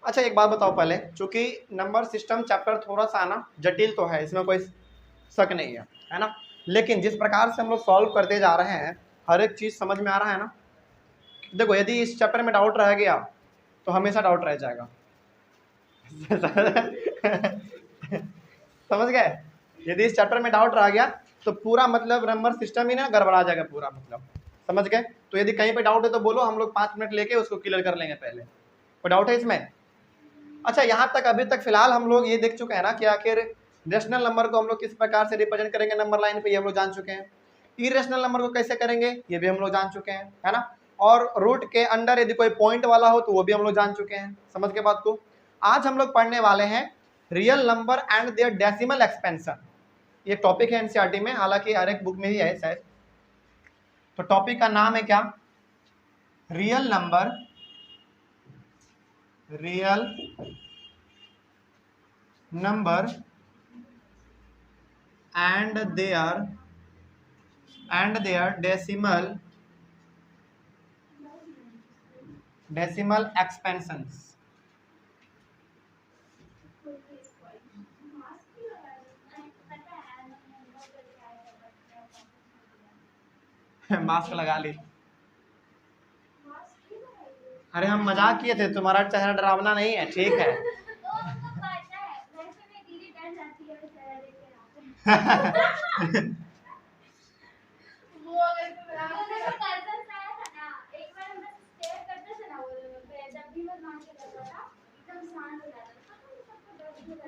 अच्छा एक बात बताओ पहले, चूंकि नंबर सिस्टम चैप्टर थोड़ा सा ना जटिल तो है, इसमें कोई शक नहीं है ना, लेकिन जिस प्रकार से हम लोग सॉल्व करते जा रहे हैं हर एक चीज समझ में आ रहा है ना। देखो यदि इस चैप्टर में डाउट रह गया तो हमेशा डाउट रह जाएगा। समझ गए? यदि इस चैप्टर में डाउट रह गया तो पूरा मतलब नंबर सिस्टम ही ना गड़बड़ा जाएगा पूरा, मतलब समझ गए? तो यदि कहीं पे डाउट है तो बोलो, हम लोग 5 मिनट लेके उसको क्लियर कर लेंगे। पहले कोई डाउट है इसमें? अच्छा यहाँ तक अभी तक फिलहाल हम लोग ये देख चुके हैं ना कि आखिर रेशनल नंबर को हम लोग किस प्रकार से रिप्रेजेंट करेंगे नंबर लाइन पे, ये हम लोग जान चुके हैं। इरेशनल नंबर को कैसे करेंगे ये भी हम लोग जान चुके हैं, है ना। और रूट के अंडर यदि कोई पॉइंट वाला हो तो वो भी हम लोग जान चुके हैं। समझ के बात को? आज हम लोग पढ़ने वाले हैं real number and their decimal expansion. ये टॉपिक है एनसीईआरटी में, हालांकि हर एक बुक में ही है शायद। तो टॉपिक का नाम है क्या? Real number, real number and their decimal expansions. Mask लगा ली। अरे हम मजाक किए थे, तुम्हारा चेहरा डरावना नहीं है, ठीक है।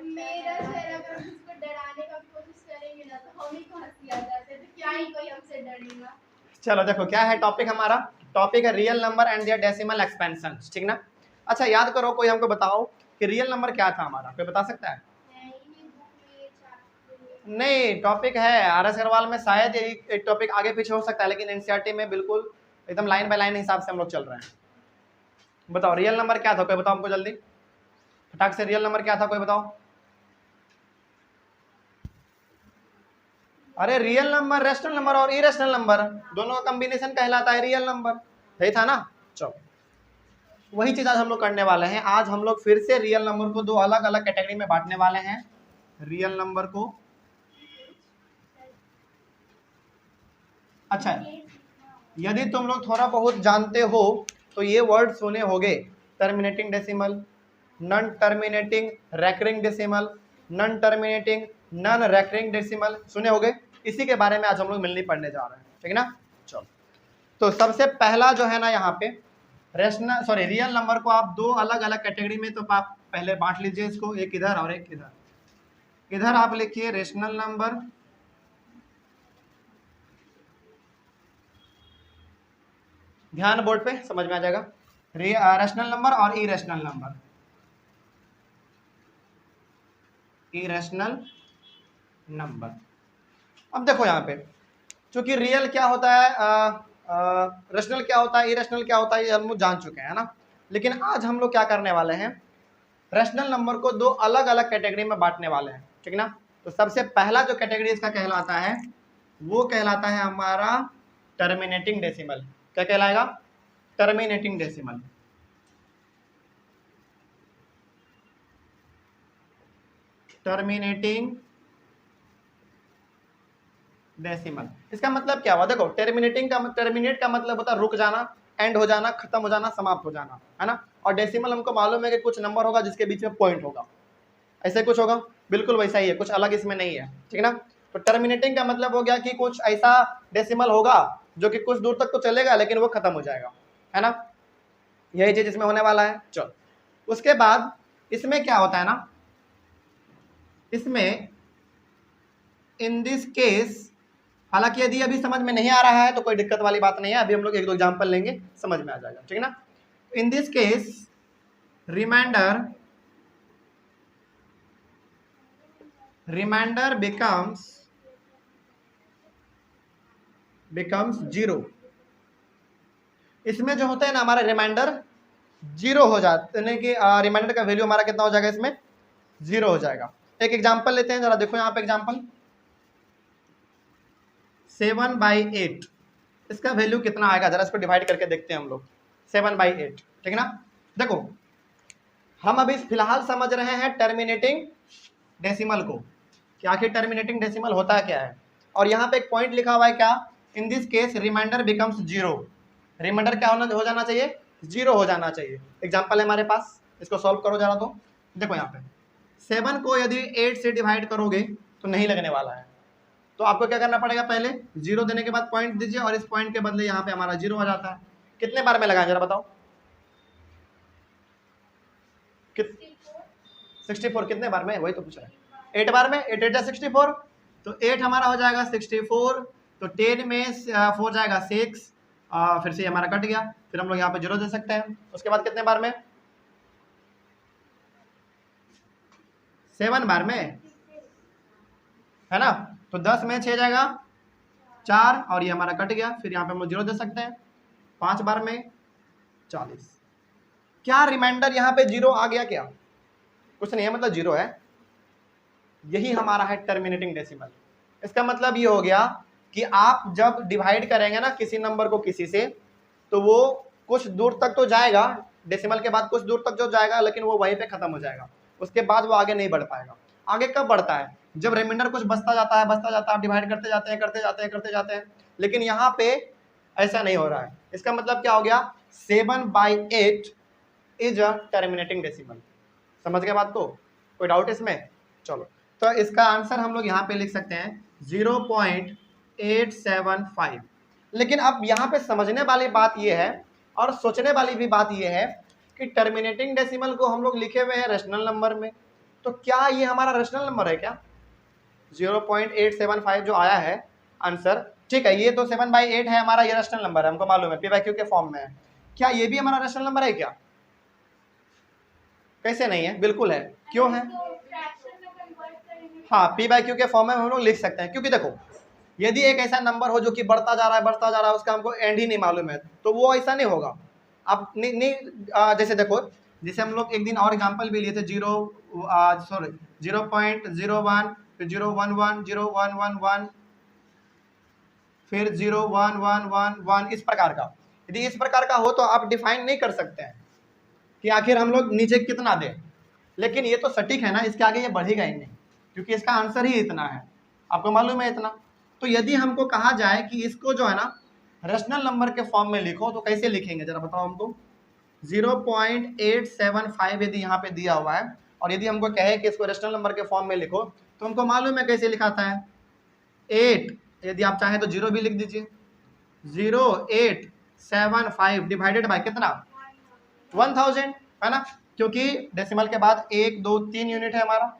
मेरा चेहरा अगर हम उसको डराने का कोशिश करेंगे ना तो हम ही को हंसी आ जाते हैं, तो क्या ही कोई हमसे डरेगा। चलो देखो क्या है टॉपिक हमारा। टॉपिक है real number and their decimal expansion, ठीक ना। अच्छा याद करो, कोई हमको बताओ कि रियल नंबर क्या था हमारा, कोई बता सकता है? नहीं, टॉपिक है आर एस अग्रवाल में, शायद यही एक टॉपिक आगे पीछे हो सकता है, लेकिन एनसीईआरटी में बिल्कुल एकदम लाइन बाय लाइन हिसाब से हम लोग चल रहे हैं। बताओ रियल नंबर क्या था, कोई बताओ हमको जल्दी फटाक से। रियल नंबर क्या था, कोई बताओ। अरे रियल नंबर रेशनल नंबर और इरेशनल नंबर दोनों का कॉम्बिनेशन कहलाता है रियल नंबर, यही था ना। चलो वही चीज आज हम लोग करने वाले हैं। आज हम लोग फिर से रियल नंबर को दो अलग अलग कैटेगरी में बांटने वाले हैं। रियल नंबर को, अच्छा यदि तुम लोग थोड़ा बहुत जानते हो तो ये वर्ड सुने होंगे, terminating decimal, non terminating recurring decimal, non terminating non recurring decimal सुने होंगे। इसी के बारे में आज हम लोग मिलनी पढ़ने जा रहे हैं, ठीक है ना। चलो तो सबसे पहला जो है ना यहाँ पे रियल नंबर को आप दो अलग अलग कैटेगरी में तो आप पहले बांट लीजिए इसको, एक इधर और एक इधर। इधर आप लिखिए रेशनल नंबर, ध्यान बोर्ड पे, समझ में आ जाएगा। रेशनल नंबर और इरेशनल नंबर, इरेशनल नंबर। अब देखो यहाँ पे, चूंकि रियल क्या होता है, रेशनल क्या होता है, इरेशनल क्या होता है, ये हम लोग जान चुके हैं ना। लेकिन आज हम लोग क्या करने वाले हैं, रेशनल नंबर को दो अलग अलग कैटेगरी में बांटने वाले हैं, ठीक ना। तो सबसे पहला जो कैटेगरी इसका कहलाता है वो कहलाता है हमारा टर्मिनेटिंग डेसिमल। क्या कहलाएगा? Terminating decimal. टर्मिनेटिंग डेसिमल, इसका मतलब क्या हुआ? देखो टर्मिनेट का मतलब होता है रुक जाना, एंड हो जाना, खत्म हो जाना, समाप्त हो जाना, है ना। और डेसिमल हमको मालूम है कि कुछ नंबर होगा जिसके बीच में पॉइंट होगा, ऐसे कुछ होगा, बिल्कुल वैसा ही है, कुछ अलग इसमें नहीं है, ठीक ना। तो टर्मिनेटिंग का मतलब हो गया कि कुछ ऐसा डेसिमल होगा जो कि कुछ दूर तक तो चलेगा लेकिन वो खत्म हो जाएगा, है ना। यही चीज इसमें होने वाला है। चलो उसके बाद इसमें क्या होता है ना, इसमें इन दिस केस, हालांकि यदि अभी समझ में नहीं आ रहा है तो कोई दिक्कत वाली बात नहीं है, अभी हम लोग एक दो एग्जांपल लेंगे, समझ में आ जाएगा, ठीक है ना। In this case remainder becomes zero. इसमें जो होता है ना हमारा रिमाइंडर जीरो हो जाता है, कि रिमाइंडर का वैल्यू हमारा कितना हो जाएगा, इसमें जीरो हो जाएगा। एक एग्जांपल लेते हैं, जरा देखो यहाँ पे एग्जांपल 7/8, इसका वैल्यू कितना आएगा, जरा इसको डिवाइड करके देखते हैं हम लोग। 7/8, ठीक है ना। देखो हम अभी फिलहाल समझ रहे हैं टर्मिनेटिंग डेसिमल को, कि आखिर टर्मिनेटिंग डेसिमल होता क्या है। और यहाँ पे एक पॉइंट लिखा हुआ है क्या, in this case remainder becomes zero. Remainder क्या हो जाना चाहिए, जीरो हो जाना चाहिए। एग्जाम्पल है हमारे पास, इसको सॉल्व करो जरा। तो देखो यहाँ पे 7 को यदि 8 से डिवाइड करोगे तो नहीं लगने वाला है, तो आपको क्या करना पड़ेगा, पहले जीरो देने के बाद पॉइंट दीजिए और इस पॉइंट के बदले यहाँ पे हमारा जीरो हो जाता है। कितने बार में लगाएं जरा बताओ, 64 कितने बार में, वही तो पूछ रहे हैं। 8 बार में, 8 8 64, तो 8 हमारा हो जाएगा 64, तो 10 में 4 जाएगा 6, फिर से हमारा कट गया, फिर हम लोग यहाँ पे जीरो दे सकते हैं। उसके बाद कितने बार में, 7 बार में, है ना। तो 10 में 6 जाएगा 4, और ये हमारा कट गया, फिर यहाँ पे हम लोग जीरो दे सकते हैं। 5 बार में 40। क्या रिमाइंडर यहाँ पे जीरो आ गया क्या, कुछ नहीं है, मतलब जीरो है। यही हमारा है टर्मिनेटिंग डेसिमल। इसका मतलब ये हो गया कि आप जब डिवाइड करेंगे ना किसी नंबर को किसी से, तो वो कुछ दूर तक तो जाएगा, डेसिमल के बाद कुछ दूर तक जो जाएगा, लेकिन वो वहीं पे खत्म हो जाएगा, उसके बाद वो आगे नहीं बढ़ पाएगा। आगे कब बढ़ता है, जब रिमाइंडर कुछ बचता जाता है, आप डिवाइड करते जाते हैं। लेकिन यहाँ पे ऐसा नहीं हो रहा है। इसका मतलब क्या हो गया, 7/8 इज अ टर्मिनेटिंग डेसिमल। समझ गए बात को, कोई डाउट इसमें। चलो, तो इसका आंसर हम लोग यहाँ पे लिख सकते हैं 0.875। लेकिन अब यहाँ पे समझने वाली बात यह है और सोचने वाली भी बात यह है कि टर्मिनेटिंग डेसिमल को हम लोग लिखे हुए हैं रेशनल नंबर में, तो क्या ये हमारा रेशनल नंबर है क्या, 0.875 जो आया है आंसर, ठीक है, ये तो 7/8 है हमारा, ये रेशनल नंबर है, हमको मालूम है, p/q के फॉर्म में है। क्या ये भी हमारा रेशनल नंबर है क्या, कैसे नहीं है, बिल्कुल है, क्यों है, हाँ, p/q के फॉर्म में हम लोग लिख सकते हैं। क्योंकि देखो, यदि एक ऐसा नंबर हो जो कि बढ़ता जा रहा है, उसका हमको एंड ही नहीं मालूम है, तो वो ऐसा नहीं होगा। आप नहीं जैसे देखो, जैसे हम लोग एक दिन और एग्जांपल भी लिए थे, 0.01, फिर 011, 0111, फिर 01111, इस प्रकार का। यदि इस प्रकार का हो तो आप डिफाइन नहीं कर सकते हैं कि आखिर हम लोग नीचे कितना दें, लेकिन ये तो सटीक है ना, इसके आगे ये बढ़ेगा ही नहीं, क्योंकि इसका आंसर ही इतना है, आपको मालूम है इतना। तो यदि हमको कहा जाए कि इसको जो है ना रेशनल नंबर के फॉर्म में लिखो, तो कैसे लिखेंगे जरा बताओ हमको। 0.875 यदि यहाँ पे दिया हुआ है, और यदि हमको कहे कि इसको रेशनल नंबर के फॉर्म में लिखो, तो हमको मालूम है कैसे लिखाता है, 8, यदि आप चाहें तो 0 भी लिख दीजिए, 0.875 डिवाइडेड बाय कितना, 1000, है ना, क्योंकि डेसिमल के बाद 1 2 3 यूनिट है हमारा,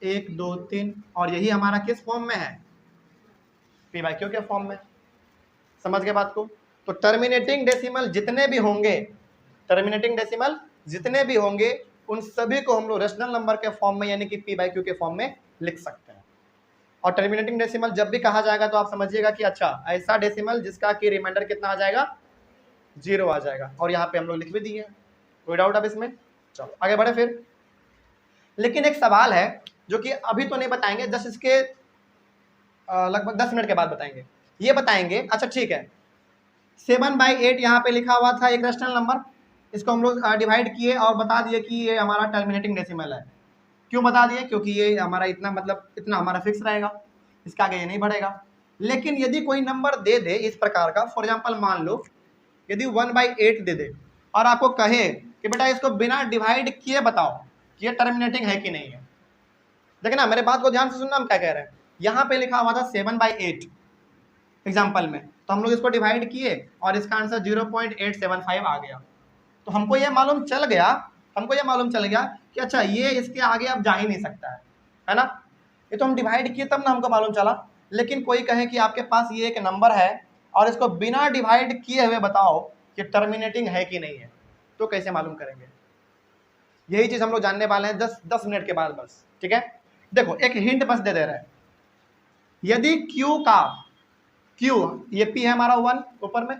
1 2 3, और यही हमारा किस फॉर्म में है, p/q के फॉर्म में। समझ गए बात को। तो टर्मिनेटिंग डेसिमल जितने भी होंगे उन सभी को हम लोग रेशनल नंबर के फॉर्म में यानी कि p/q के फॉर्म में लिख सकते हैं। और टर्मिनेटिंग डेसिमल जब भी कहा जाएगा तो आप समझिएगा कि अच्छा ऐसा डेसिमल जिसका कि रिमाइंडर कितना आ जाएगा, 0 आ जाएगा, और यहाँ पे हम लोग लिख भी दिए हैं। कोई डाउट अब इसमें, चलो आगे बढ़े फिर। लेकिन एक सवाल है जो कि अभी तो नहीं बताएंगे, जस्ट इसके लगभग 10 मिनट के बाद बताएंगे। ये बताएंगे, अच्छा ठीक है, 7/8 यहाँ पे लिखा हुआ था एक रेशनल नंबर, इसको हम लोग डिवाइड किए और बता दिए कि ये हमारा टर्मिनेटिंग डेसिमल है। क्यों बता दिए, क्योंकि ये हमारा इतना, मतलब इतना हमारा फिक्स रहेगा, इसका आगे ये नहीं बढ़ेगा। लेकिन यदि कोई नंबर दे दे इस प्रकार का, फॉर एग्जाम्पल मान लो यदि 1/8 दे दे और आपको कहे कि बेटा इसको बिना डिवाइड किए बताओ कि ये टर्मिनेटिंग है कि नहीं है। देखना, मेरे बात को ध्यान से सुनना, हम क्या कह रहे हैं। यहाँ पे लिखा हुआ था 7/8 एग्जाम्पल में, तो हम लोग इसको डिवाइड किए और इसका आंसर 0.875 आ गया। तो हमको ये मालूम चल गया कि अच्छा ये इसके आगे अब जा ही नहीं सकता है ना। ये तो हम डिवाइड किए तब ना हमको मालूम चला। लेकिन कोई कहे कि आपके पास ये एक नंबर है और इसको बिना डिवाइड किए हुए बताओ कि टर्मिनेटिंग है कि नहीं है, तो कैसे मालूम करेंगे। यही चीज़ हम लोग जानने वाले हैं 10 मिनट के बाद बस, ठीक है। देखो एक हिंट बस दे रहे हैं, यदि Q ये P है हमारा 1, ऊपर में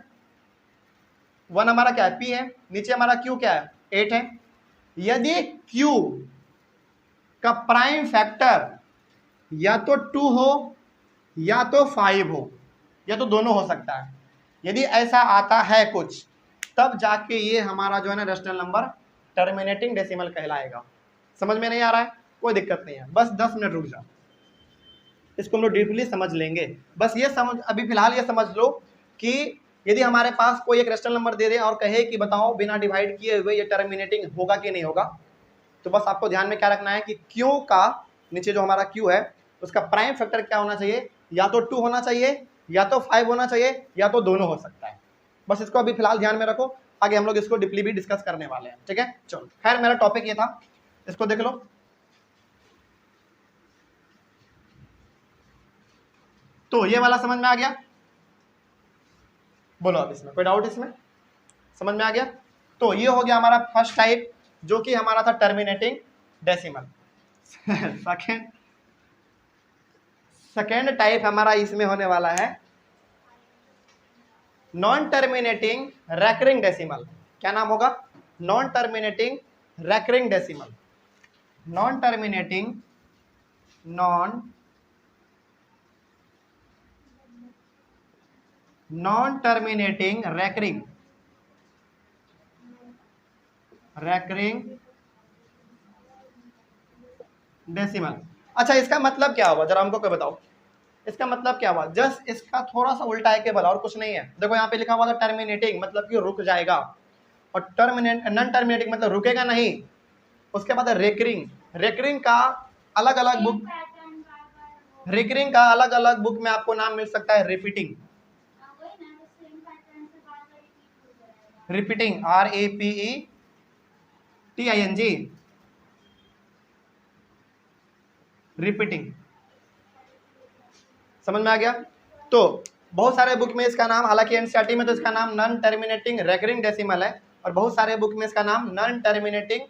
1 हमारा क्या है, P है, नीचे हमारा Q क्या है, 8 है। यदि Q का प्राइम फैक्टर या तो 2 हो या तो 5 हो या तो दोनों हो सकता है, यदि ऐसा आता है कुछ, तब जाके ये हमारा जो है ना रेशनल नंबर टर्मिनेटिंग डेसिमल कहलाएगा। समझ में नहीं आ रहा है? कोई दिक्कत नहीं है, बस 10 मिनट रुक जा, इसको हम लोग डीपली समझ लेंगे। बस ये समझ, अभी फिलहाल ये समझ लो कि यदि हमारे पास कोई एक रेशनल नंबर दे दे और कहे कि बताओ बिना डिवाइड किए हुए ये टर्मिनेटिंग होगा कि नहीं होगा, तो बस आपको ध्यान में क्या रखना है कि क्यू का नीचे जो हमारा क्यू है उसका प्राइम फैक्टर क्या होना चाहिए, या तो 2 होना चाहिए, या तो 5 होना चाहिए, या तो दोनों हो सकता है। बस इसको अभी फिलहाल ध्यान में रखो, आगे हम लोग इसको डीपली भी डिस्कस करने वाले हैं, ठीक है। चलो खैर मेरा टॉपिक ये था, इसको देख लो। तो ये वाला समझ में आ गया? बोलो अब इसमें कोई डाउट, इसमें समझ में आ गया? तो ये हो गया हमारा फर्स्ट टाइप, जो कि हमारा था टर्मिनेटिंग डेसिमल। सेकेंड टाइप हमारा इसमें होने वाला है नॉन टर्मिनेटिंग रैकरिंग डेसिमल। क्या नाम होगा? Non terminating recurring decimal. Non terminating recurring decimal. अच्छा, इसका मतलब क्या हुआ, जरा हमको कोई बताओ, इसका मतलब क्या हुआ? जस्ट इसका थोड़ा सा उल्टा है केवल, और कुछ नहीं है। देखो यहाँ पे लिखा हुआ था टर्मिनेटिंग, मतलब कि रुक जाएगा, और नॉन टर्मिनेटिंग मतलब रुकेगा नहीं। उसके बाद रेकरिंग, रेकरिंग का अलग अलग बुक, रेकरिंग का अलग अलग बुक में आपको नाम मिल सकता है रिपीटिंग। Repeating, RAPETING, repeating. समझ में आ गया? तो बहुत सारे बुक में इसका नाम, हालांकि एनसीईआरटी में तो इसका नाम नॉन टर्मिनेटिंग रैकरिंग डेसिमल है, और बहुत सारे बुक में इसका नाम नॉन टर्मिनेटिंग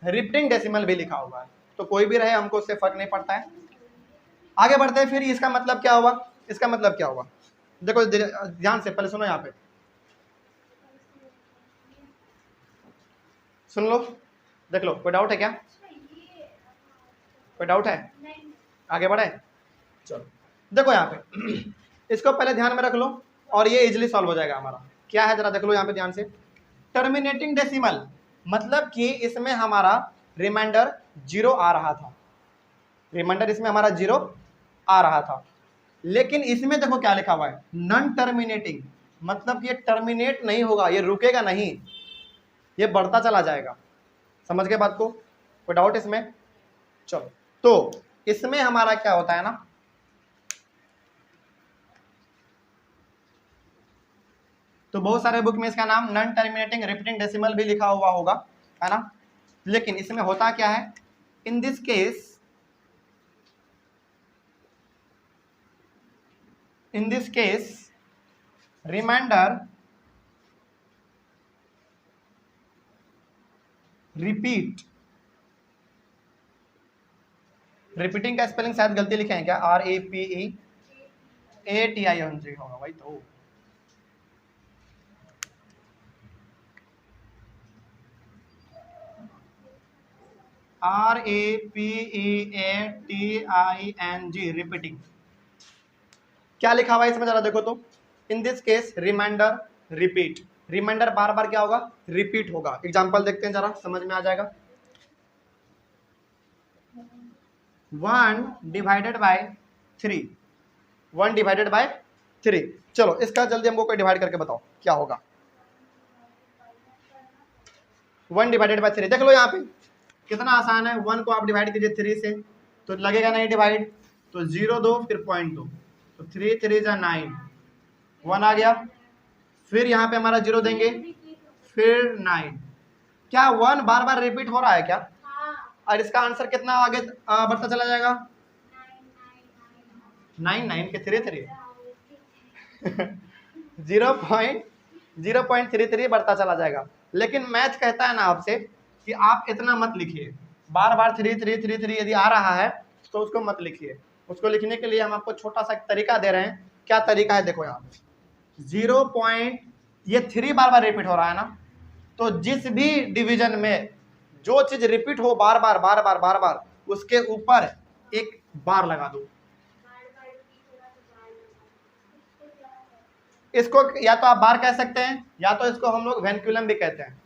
रिपीटिंग डेसिमल भी लिखा हुआ है। तो कोई भी रहे, हमको उससे फर्क नहीं पड़ता है। आगे बढ़ते हैं। फिर इसका मतलब क्या हुआ? इसका मतलब क्या हुआ? देखो ध्यान से, पहले सुनो, यहाँ पे सुन लो, देख लो। कोई डाउट है क्या? कोई डाउट है? आगे बढ़े? चलो देखो यहाँ पे, इसको पहले ध्यान में रख लो और ये इजिली सॉल्व हो जाएगा हमारा। क्या है जरा देख लो यहाँ पे ध्यान से। टर्मिनेटिंग डेसिमल मतलब कि इसमें हमारा रिमाइंडर 0 आ रहा था, रिमाइंडर इसमें हमारा 0 आ रहा था। लेकिन इसमें देखो क्या लिखा हुआ है, नॉन टर्मिनेटिंग, मतलब ये टर्मिनेट नहीं होगा, ये रुकेगा नहीं, ये बढ़ता चला जाएगा। समझ गए बात को? कोई डाउट इसमें? चलो, तो इसमें हमारा क्या होता है ना, तो बहुत सारे बुक में इसका नाम नॉन टर्मिनेटिंग रिपीटिंग डेसिमल भी लिखा हुआ होगा, है ना। लेकिन इसमें होता क्या है, in this case reminder repeat, repeating का स्पेलिंग शायद गलती लिखे हैं क्या, RAPEATING होगा भाई। तो RAPEATING, रिपीटिंग। क्या लिखा हुआ है इसमें जरा देखो तो, in this case reminder repeat, reminder बार बार क्या होगा, रिपीट होगा। एग्जांपल देखते हैं जरा, समझ में आ जाएगा। 1 डिवाइडेड बाय 3, 1 डिवाइडेड बाय 3। चलो इसका जल्दी हमको कोई डिवाइड करके बताओ क्या होगा। 1 डिवाइडेड बाय 3, देख लो यहाँ पे कितना आसान है। 1 को आप डिवाइड कीजिए 3 से तो लगेगा नहीं डिवाइड, तो 0 दो फिर 0.2, तो 3 3 जा 9, 1 आ गया। फिर यहाँ पे हमारा 0 देंगे, फिर 9। क्या 1 बार बार रिपीट हो रहा है क्या? और इसका आंसर कितना आगे बढ़ता चला जाएगा, 9 9 के 3 3 0.33 बढ़ता चला जाएगा। लेकिन मैथ कहता है ना आपसे कि आप इतना मत लिखिए, बार बार 3 3 3 3 यदि आ रहा है तो उसको मत लिखिए। उसको लिखने के लिए हम आपको छोटा सा तरीका दे रहे हैं। क्या तरीका है? देखो यहाँ पे 0. ये 3 बार बार रिपीट हो रहा है ना, तो जिस भी डिवीजन में जो चीज रिपीट हो बार बार बार बार बार बार, उसके ऊपर एक बार लगा दो। इसको या तो आप बार कह सकते हैं, या तो इसको हम लोग वेंकुलम भी कहते हैं।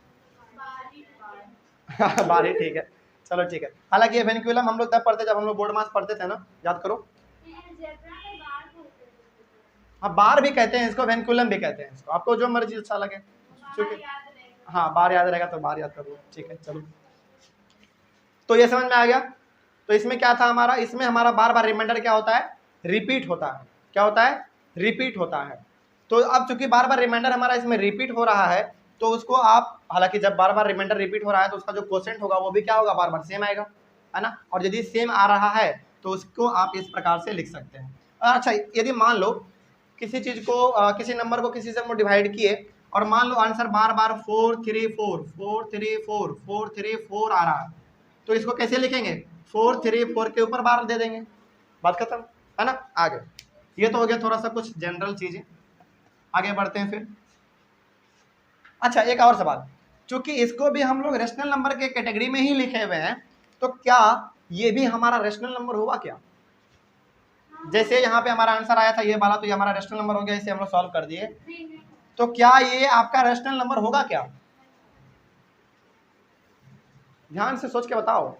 बार ही ठीक है, चलो ठीक है। हालांकि ये वेनिकुलम हम लोग तब पढ़ते जब हम लोग बोर्ड मास पढ़ते थे ना, याद करो। हाँ बार भी कहते हैं इसको, वेनिकुलम भी कहते हैं इसको, आपको जो मर्जी अच्छा लगे। क्योंकि हाँ बार याद रहेगा तो बार याद कर लो, ठीक है चलो। तो ये समझ में आ गया। तो इसमें क्या था हमारा, इसमें हमारा बार बार रिमाइंडर क्या होता है, रिपीट होता है। क्या होता है, रिपीट होता है। तो अब चूंकि बार बार रिमाइंडर हमारा इसमें रिपीट हो रहा है, तो उसको आप, हालांकि जब बार बार रिमाइंडर रिपीट हो रहा है तो उसका जो क्वोशेंट होगा वो भी क्या होगा, बार बार सेम आएगा, है ना। और यदि सेम आ रहा है तो उसको आप इस प्रकार से लिख सकते हैं। अच्छा यदि मान लो किसी चीज को किसी नंबर को किसी से हम डिवाइड किए और मान लो आंसर बार बार 4 3 4 4 3 4 4 3 4 आ रहा है, तो इसको कैसे लिखेंगे, 4 3 4 के ऊपर बार दे देंगे, बात खत्म, है ना। आगे ये तो हो गया थोड़ा सा कुछ जनरल चीजें, आगे बढ़ते हैं फिर। अच्छा एक और सवाल, चूंकि इसको भी हम लोग रेशनल नंबर के कैटेगरी में ही लिखे हुए हैं, तो क्या ये भी हमारा रेशनल नंबर होगा क्या। जैसे यहाँ पे हमारा आंसर आया था ये वाला, तो ये हमारा रेशनल नंबर हो गया, इसे हम लोग सॉल्व कर दिए, तो क्या ये आपका रेशनल नंबर होगा क्या, ध्यान से सोच के बताओ।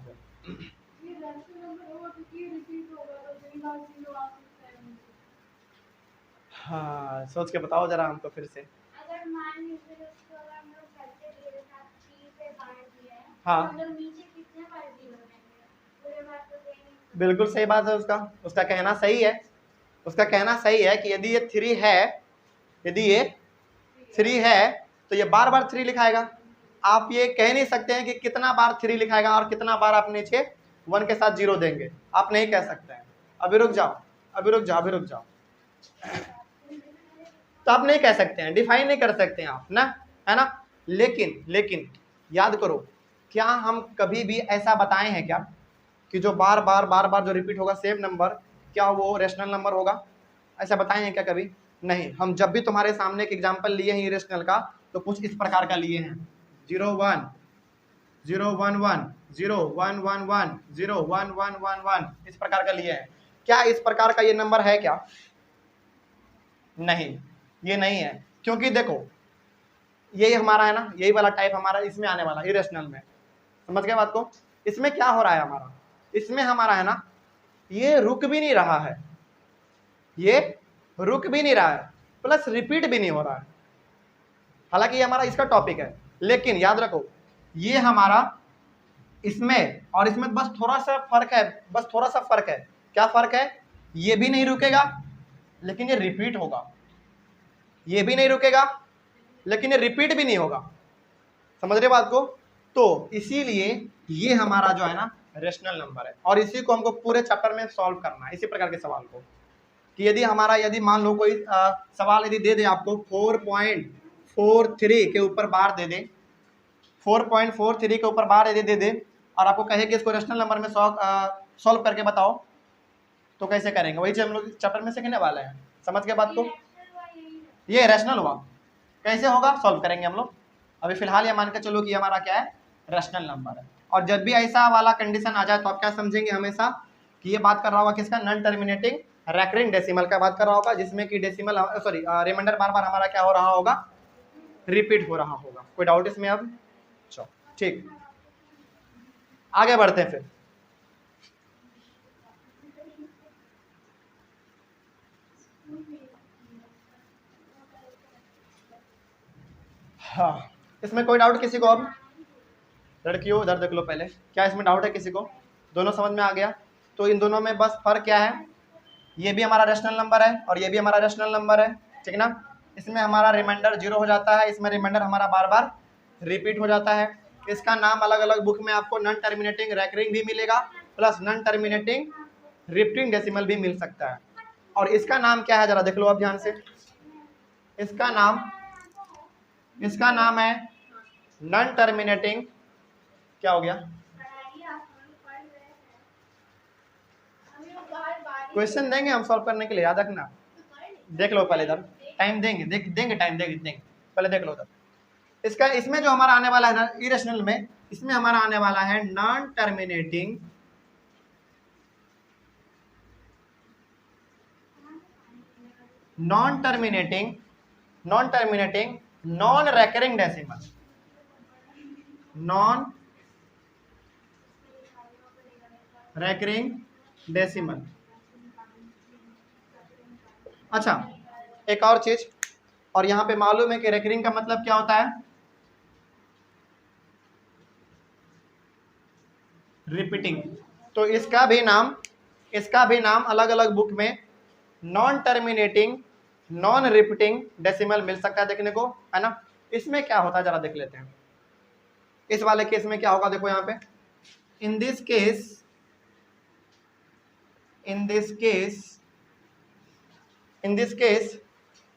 हाँ सोच के बताओ जरा हमको फिर से। अगर मान लीजिए उसको अगर हम लोग करते दिए जैसे आप 3 से बांट दिए हैं, हाँ तो हम लोग नीचे कितने बार 0 रहेंगे, पूरे बार तो देंगे। बिल्कुल सही बात है उसका, उसका कहना सही है, उसका कहना सही है कि यदि ये 3 है, यदि ये 3 है तो ये बार बार 3 लिखाएगा। आप ये कह नहीं सकते हैं कि कितना बार 3 लिखाएगा और कितना बार आप नीचे 1 के साथ 0 देंगे, आप नहीं कह सकते हैं। अभी रुक जाओ, अभी रुक जाओ, अभी रुक जाओ। तो आप नहीं कह सकते हैं, डिफाइन नहीं कर सकते हैं आप ना, है ना। लेकिन याद करो, क्या हम कभी भी ऐसा बताए हैं क्या कि जो बार बार जो रिपीट होगा सेम नंबर, क्या वो रेशनल नंबर होगा, ऐसा बताए हैं क्या कभी, नहीं। हम जब भी तुम्हारे सामने एक एग्जांपल लिए हैं इरेशनल का, तो कुछ इस प्रकार का लिए हैं, 0 1 0 1 1 0 1 1 1 0 1 1 1 1, इस प्रकार का लिए हैं। क्या इस प्रकार का ये नंबर है क्या, नहीं ये नहीं है, क्योंकि देखो यही हमारा है ना, यही वाला टाइप हमारा इसमें आने वाला इरेशनल में, समझ गए बात को। इसमें क्या हो रहा है हमारा, इसमें हमारा है ना, ये रुक भी नहीं रहा है, ये रुक भी नहीं रहा है, प्लस रिपीट भी नहीं हो रहा है। हालांकि ये हमारा इसका टॉपिक है, लेकिन याद रखो ये हमारा इसमें और इसमें बस थोड़ा सा फर्क है, बस थोड़ा सा फर्क है। क्या फर्क है, ये भी नहीं रुकेगा लेकिन ये रिपीट होगा, ये भी नहीं रुकेगा लेकिन ये रिपीट भी नहीं होगा, समझ रहे बात को। तो इसीलिए ये हमारा जो है ना रेशनल नंबर है, और इसी को हमको पूरे चैप्टर में सॉल्व करना है, इसी प्रकार के सवाल को, कि यदि हमारा, यदि मान लो कोई सवाल यदि दे दे आपको 4.43 के ऊपर बार दे दे, 4.43 के ऊपर बार यदि दे दे और आपको कहे कि इसको रेशनल नंबर में सॉल्व करके बताओ, तो कैसे करेंगे, वही हम लोग चैप्टर में सीखने वाले हैं, समझ गए बात को। ये रैशनल हुआ, कैसे होगा सॉल्व करेंगे हम लोग। अभी फिलहाल ये मान के चलो कि हमारा क्या है, रैशनल नंबर है। और जब भी ऐसा वाला कंडीशन आ जाए तो आप क्या समझेंगे हमेशा कि ये बात कर रहा होगा किसका, नॉन टर्मिनेटिंग रैकरिंग डेसिमल का बात कर रहा होगा, जिसमें कि डेसिमल सॉरी रिमाइंडर बार बार हमारा क्या हो रहा होगा, रिपीट हो रहा होगा। कोई डाउट इसमें अब, चलो ठीक आगे बढ़ते हैं फिर। हाँ इसमें कोई डाउट किसी को, अब लड़कियों इधर देख लो पहले, क्या इसमें डाउट है किसी को, दोनों समझ में आ गया। तो इन दोनों में बस फर्क क्या है, ये भी हमारा रेशनल नंबर है और ये भी हमारा रेशनल नंबर है, ठीक ना। इसमें हमारा रिमाइंडर 0 हो जाता है, इसमें रिमाइंडर हमारा बार बार रिपीट हो जाता है। इसका नाम अलग अलग बुक में आपको नॉन टर्मिनेटिंग रैकरिंग भी मिलेगा, plus non terminating repeating decimal भी मिल सकता है। और इसका नाम क्या है जरा देख लो आप ध्यान से, इसका नाम है नॉन टर्मिनेटिंग, क्या हो गया, क्वेश्चन देंगे हम सॉल्व करने के लिए, याद रखना। देख लो पहले इधर, टाइम देंगे, देंगे टाइम देंगे, पहले देख लो इधर। इसका इसमें जो हमारा आने वाला है ना इरेशनल में, इसमें हमारा आने वाला है non terminating non recurring decimal, non recurring decimal. अच्छा, एक और चीज, और यहाँ पे मालूम है कि रेकरिंग का मतलब क्या होता है, रिपीटिंग। तो इसका भी नाम अलग अलग बुक में non terminating, non repeating decimal मिल सकता है देखने को, है ना। इसमें क्या होता है जरा देख लेते हैं। इस वाले केस में क्या होगा, देखो यहाँ पे, in this case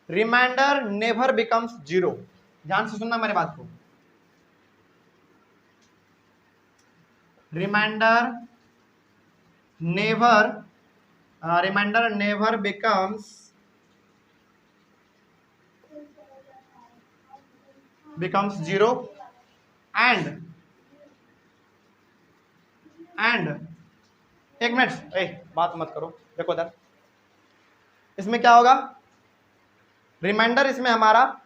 remainder never becomes zero. ध्यान से सुनना मेरे बात को। Remainder never becomes zero and एक मिनट, बात मत करो, देखो इधर। इसमें क्या होगा, रिमाइंडर इसमें हमारा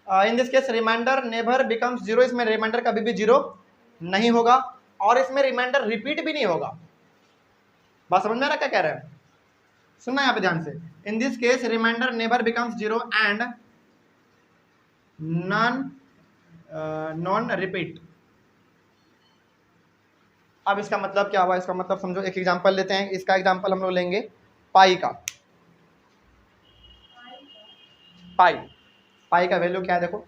in this case remainder never becomes zero, इसमें रिमाइंडर कभी भी जीरो नहीं होगा, और इसमें रिमाइंडर रिपीट भी नहीं होगा। बात समझ में आ रहा क्या कह रहे हैं, सुनना यहाँ पे ध्यान से। In this case remainder never becomes zero and non repeat. अब इसका मतलब क्या हुआ, इसका मतलब समझो, एक एग्जांपल लेते हैं। इसका एग्जांपल हम लोग लेंगे पाई का। पाई का वैल्यू क्या है देखो,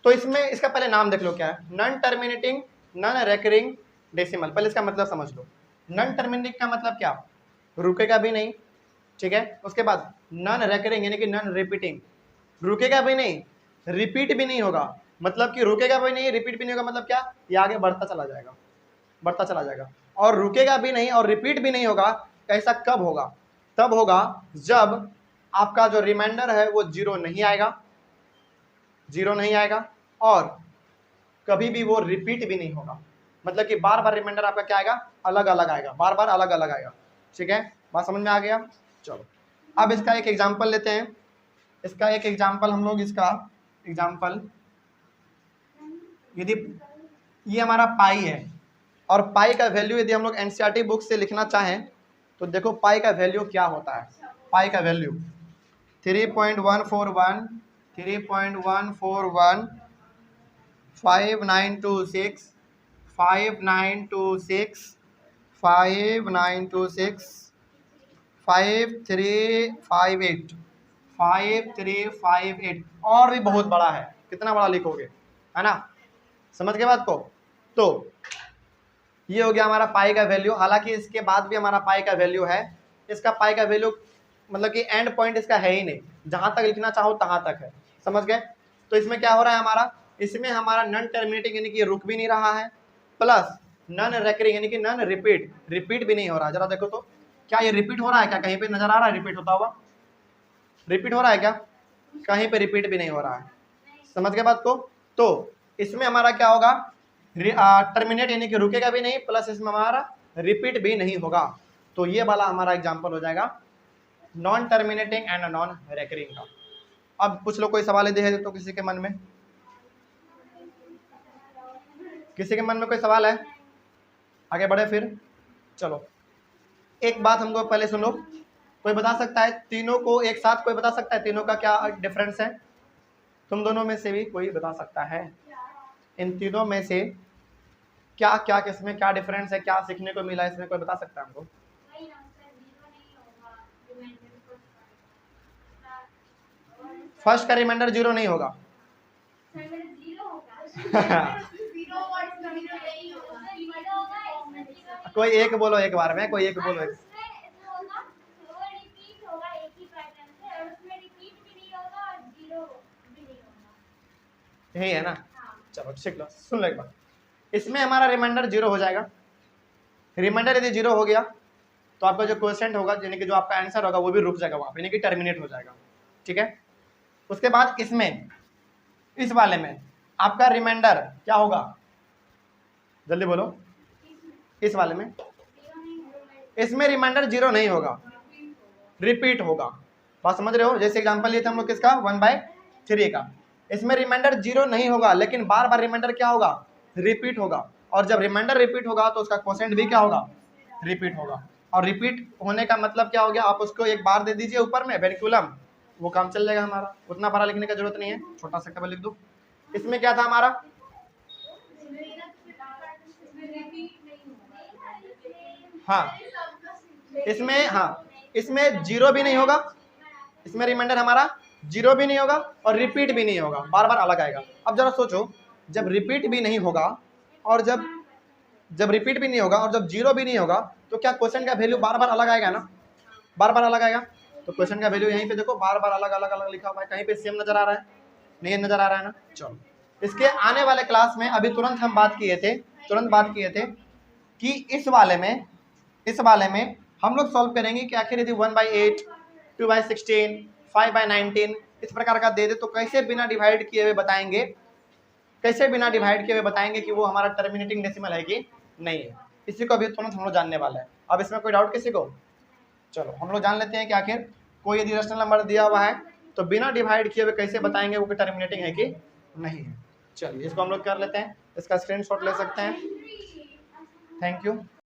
तो इसमें इसका पहले नाम देख लो क्या है, non terminating non recurring decimal. पहले इसका मतलब समझ लो। नॉन टर्मिनेटिंग का मतलब क्या, रुकेगा भी नहीं, ठीक है। उसके बाद नॉन रेकरिंग यानी कि नॉन रिपीटिंग, रुकेगा भी नहीं, रिपीट भी नहीं होगा। मतलब कि रुकेगा भी नहीं, रिपीट भी नहीं होगा, मतलब क्या, ये आगे बढ़ता चला जाएगा। और रुकेगा भी नहीं और रिपीट भी नहीं होगा। ऐसा कब होगा, तब होगा जब आपका जो रिमाइंडर है वो जीरो नहीं आएगा और कभी भी वो रिपीट भी नहीं होगा। मतलब कि बार बार रिमाइंडर आपका क्या आएगा, अलग अलग आएगा, बार बार अलग अलग आएगा। ठीक है, बात समझ में आ गया। चलो अब इसका एक एग्जांपल लेते हैं। इसका एक एग्जांपल हम लोग, इसका एग्जांपल, यदि ये हमारा पाई है और पाई का वैल्यू यदि हम लोग एनसीईआरटी बुक से लिखना चाहें तो देखो पाई का वैल्यू क्या होता है। पाई का वैल्यू 3.141 5926 5926 5926 5358 5358 और भी बहुत बड़ा है, कितना बड़ा लिखोगे, है ना। समझ गए बात को। तो ये हो गया हमारा पाई का वैल्यू। हालांकि इसके बाद भी हमारा पाई का वैल्यू है। इसका पाई का वैल्यू मतलब कि एंड पॉइंट इसका है ही नहीं, जहां तक लिखना चाहो तहां तक है। समझ गए। तो इसमें क्या हो रहा है हमारा, इसमें हमारा नॉन टर्मिनेटिंग यानी कि रुक भी नहीं रहा है, प्लस नॉन रेकरिंग यानी कि नॉन रिपीट भी नहीं हो रहा है। जरा देखो तो क्या ये रिपीट हो रहा है, क्या कहीं पे नजर आ रहा है रिपीट होता हुआ, रिपीट हो रहा है क्या, कहीं पे रिपीट भी नहीं हो रहा है। समझ गए बात को। तो इसमें हमारा क्या होगा, टर्मिनेट यानी कि रुकेगा भी नहीं, प्लस इसमें हमारा रिपीट भी नहीं होगा। तो ये वाला हमारा एग्जांपल हो जाएगा non terminating and non recurring का। अब कुछ लोग कोई सवाल दे तो किसी के मन में कोई सवाल है, आगे बढ़े फिर। चलो एक बात हमको पहले सुनो, कोई बता सकता है तीनों को एक साथ, कोई बता सकता है तीनों का क्या डिफरेंस है, तुम दोनों में से भी कोई बता सकता है इन तीनों में से क्या क्या, किसमें क्या डिफरेंस है, क्या सीखने को मिला इसमें, कोई बता सकता है हमको। फर्स्ट का रिमाइंडर जीरो नहीं होगा कोई एक बोलो एक बार में, कोई एक बोलो एक। यही है ना। चलो सीख लो, सुन लो एक बार। इसमें हमारा रिमाइंडर जीरो हो जाएगा। रिमाइंडर यदि जीरो हो गया तो आपका जो क्वेश्चन होगा यानी कि जो आपका आंसर होगा वो भी रुक जाएगा वहां पे, यानी कि टर्मिनेट हो जाएगा। ठीक है। उसके बाद इसमें, इस वाले में आपका रिमाइंडर क्या होगा, जल्दी बोलो। इस वाले में, इसमें रिमाइंडर जीरो नहीं होगा, रिपीट होगा। बात समझ रहे हो। जैसे एग्जांपल लिए थे हम लोग किसका, 1/3 का। इसमें रिमाइंडर जीरो नहीं होगा, लेकिन बार बार रिमाइंडर क्या होगा, रिपीट होगा। और जब रिमाइंडर रिपीट होगा तो उसका क्वोशेंट भी क्या होगा, रिपीट होगा। और रिपीट होने का मतलब क्या हो गया, आप उसको एक बार दे दीजिए ऊपर में वेरिकुलम, वो काम चल जाएगा हमारा, उतना बड़ा लिखने का जरूरत नहीं है, छोटा सा टेबल लिख दो। इसमें क्या था हमारा, हाँ इसमें, हाँ इसमें जीरो भी नहीं होगा, इसमें रिमाइंडर हमारा जीरो भी नहीं होगा और रिपीट भी नहीं होगा, बार बार अलग आएगा। अब जरा सोचो, जब रिपीट भी नहीं होगा और जब रिपीट भी नहीं होगा और जब जीरो भी नहीं होगा, तो क्या क्वेश्चन का वैल्यू बार बार अलग आएगा ना, बार बार अलग आएगा। तो क्वेश्चन का वैल्यू यहीं पे देखो बार बार अलग अलग अलग लिखा हुआ है, कहीं पे सेम नजर आ रहा है, नहीं नजर आ रहा है ना। चलो इसके आने वाले क्लास में अभी तुरंत हम बात किए थे कि इस वाले में हम लोग सॉल्व करेंगे कि आखिर यदि 1/8, 2/16, 5/19 इस प्रकार का दे दे तो कैसे बिना डिवाइड किए हुए बताएंगे, कि वो हमारा टर्मिनेटिंग डेसिमल है कि नहीं है। इसी को अभी तुरंत हम लोग जानने वाले हैं। अब इसमें कोई डाउट किसी को? चलो हम लोग जान लेते हैं कि आखिर कोई यदि रैशनल नंबर दिया हुआ है तो बिना डिवाइड किए हुए कैसे बताएंगे वो टर्मिनेटिंग है कि नहीं है। चलिए इसको हम लोग कर लेते हैं, इसका स्क्रीनशॉट ले सकते हैं। Thank you.